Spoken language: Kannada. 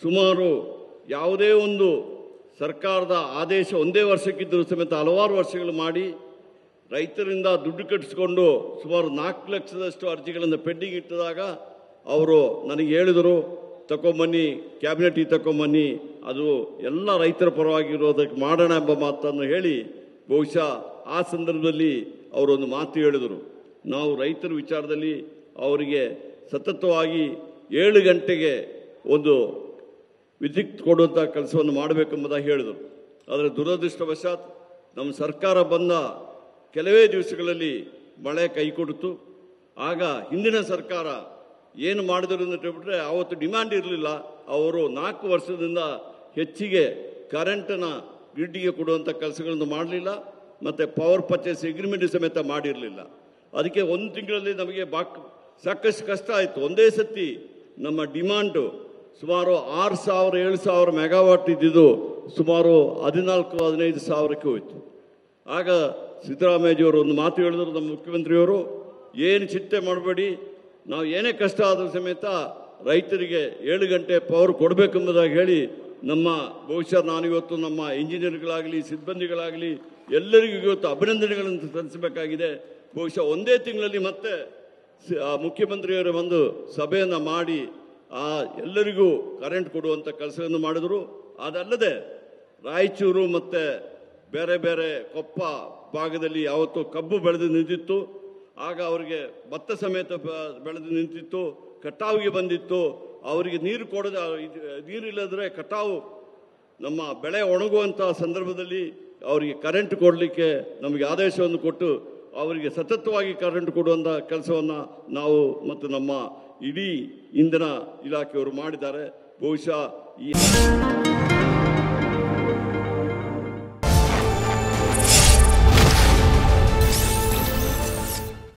ಸುಮಾರು ಯಾವುದೇ ಒಂದು ಸರ್ಕಾರದ ಆದೇಶ ಒಂದೇ ವರ್ಷಕ್ಕಿದ್ದರೂ ಸಮೇತ ಹಲವಾರು ವರ್ಷಗಳು ಮಾಡಿ ರೈತರಿಂದ ದುಡ್ಡು ಕಟ್ಟಿಸ್ಕೊಂಡು ಸುಮಾರು 4 ಲಕ್ಷದಷ್ಟು ಅರ್ಜಿಗಳನ್ನು ಪೆಂಡಿಂಗ್ ಇಟ್ಟಿದಾಗ ಅವರು ನನಗೆ ಹೇಳಿದರು, ತಗೊಂಬನ್ನಿ ಕ್ಯಾಬಿನೆಟಿಗೆ ತಗೊಂಬನ್ನಿ, ಅದು ಎಲ್ಲ ರೈತರ ಪರವಾಗಿರೋದಕ್ಕೆ ಮಾಡೋಣ ಎಂಬ ಮಾತನ್ನು ಹೇಳಿ ಬಹುಶಃ ಆ ಸಂದರ್ಭದಲ್ಲಿ ಅವರೊಂದು ಮಾತು ಹೇಳಿದರು. ನಾವು ರೈತರ ವಿಚಾರದಲ್ಲಿ ಅವರಿಗೆ ಸತತವಾಗಿ 7 ಗಂಟೆಗೆ ಒಂದು ವಿದ್ಯುತ್ ಕೊಡುವಂಥ ಕೆಲಸವನ್ನು ಮಾಡಬೇಕೆಂಬುದಾಗಿ ಹೇಳಿದರು. ಆದರೆ ದುರದೃಷ್ಟವಶಾತ್ ನಮ್ಮ ಸರ್ಕಾರ ಬಂದ ಕೆಲವೇ ದಿವಸಗಳಲ್ಲಿ ಮಳೆ ಕೈ ಕೊಡ್ತು. ಆಗ ಹಿಂದಿನ ಸರ್ಕಾರ ಏನು ಮಾಡಿದರು ಅಂತ ಹೇಳ್ಬಿಟ್ರೆ, ಆವತ್ತು ಡಿಮ್ಯಾಂಡ್ ಇರಲಿಲ್ಲ. ಅವರು 4 ವರ್ಷದಿಂದ ಹೆಚ್ಚಿಗೆ ಕರೆಂಟನ್ನು ಗ್ರಿಡ್ಗೆ ಕೊಡುವಂಥ ಕೆಲಸಗಳನ್ನು ಮಾಡಲಿಲ್ಲ ಮತ್ತು ಪವರ್ ಪರ್ಚೇಸ್ ಅಗ್ರಿಮೆಂಟ್ ಸಮೇತ ಮಾಡಿರಲಿಲ್ಲ. ಅದಕ್ಕೆ 1 ತಿಂಗಳಲ್ಲಿ ನಮಗೆ ಸಾಕಷ್ಟು ಕಷ್ಟ ಆಯಿತು. ಒಂದೇ ಸತಿ ನಮ್ಮ ಡಿಮ್ಯಾಂಡು ಸುಮಾರು 6,000-7,000 ಮೆಗಾವಾಟ್ ಇದ್ದಿದ್ದು ಸುಮಾರು 14,000-15,000 ಸಾವಿರಕ್ಕೆ ಹೋಯಿತು. ಆಗ ಸಿದ್ದರಾಮಯ್ಯಜಿಯವರು ಒಂದು ಮಾತು ಹೇಳಿದ್ರು, ನಮ್ಮ ಮುಖ್ಯಮಂತ್ರಿಯವರು, ಏನು ಚಿಂತೆ ಮಾಡಬೇಡಿ, ನಾವು ಏನೇ ಕಷ್ಟ ಆದರೂ ಸಮೇತ ರೈತರಿಗೆ 7 ಗಂಟೆ ಪವರ್ ಕೊಡಬೇಕೆಂಬುದಾಗಿ ಹೇಳಿ ನಮ್ಮ ಬಹುಶಃ ನಾನಿವತ್ತು ನಮ್ಮ ಇಂಜಿನಿಯರ್ಗಳಾಗಲಿ ಸಿಬ್ಬಂದಿಗಳಾಗಲಿ ಎಲ್ಲರಿಗೂ ಇವತ್ತು ಅಭಿನಂದನೆಗಳನ್ನು ಸಲ್ಲಿಸಬೇಕಾಗಿದೆ. ಬಹುಶಃ ಒಂದೇ ತಿಂಗಳಲ್ಲಿ ಮತ್ತೆ ಮುಖ್ಯಮಂತ್ರಿಯವರು ಒಂದು ಸಭೆಯನ್ನು ಮಾಡಿ ಎಲ್ಲರಿಗೂ ಕರೆಂಟ್ ಕೊಡುವಂಥ ಕೆಲಸವನ್ನು ಮಾಡಿದರು. ಅದಲ್ಲದೆ ರಾಯಚೂರು ಮತ್ತು ಬೇರೆ ಬೇರೆ ಕೊಪ್ಪ ಭಾಗದಲ್ಲಿ ಯಾವತ್ತೂ ಕಬ್ಬು ಬೆಳೆದು ನಿಂತಿತ್ತು. ಆಗ ಅವರಿಗೆ ಭತ್ತ ಸಮೇತ ಬೆಳೆದು ನಿಂತಿತ್ತು, ಕಟಾವಿಗೆ ಬಂದಿತ್ತು. ಅವರಿಗೆ ನೀರಿಲ್ಲದ್ರೆ ಕಟಾವು ನಮ್ಮ ಬೆಳೆ ಒಣಗುವಂಥ ಸಂದರ್ಭದಲ್ಲಿ ಅವರಿಗೆ ಕರೆಂಟ್ ಕೊಡಲಿಕ್ಕೆ ನಮಗೆ ಆದೇಶವನ್ನು ಕೊಟ್ಟು ಅವರಿಗೆ ಸತತವಾಗಿ ಕರೆಂಟ್ ಕೊಡುವಂಥ ಕೆಲಸವನ್ನು ನಾವು ಮತ್ತು ನಮ್ಮ ಇಡೀ ಇಂಧನ ಇಲಾಖೆಯವರು ಮಾಡಿದ್ದಾರೆ. ಬಹುಶಃ ಈ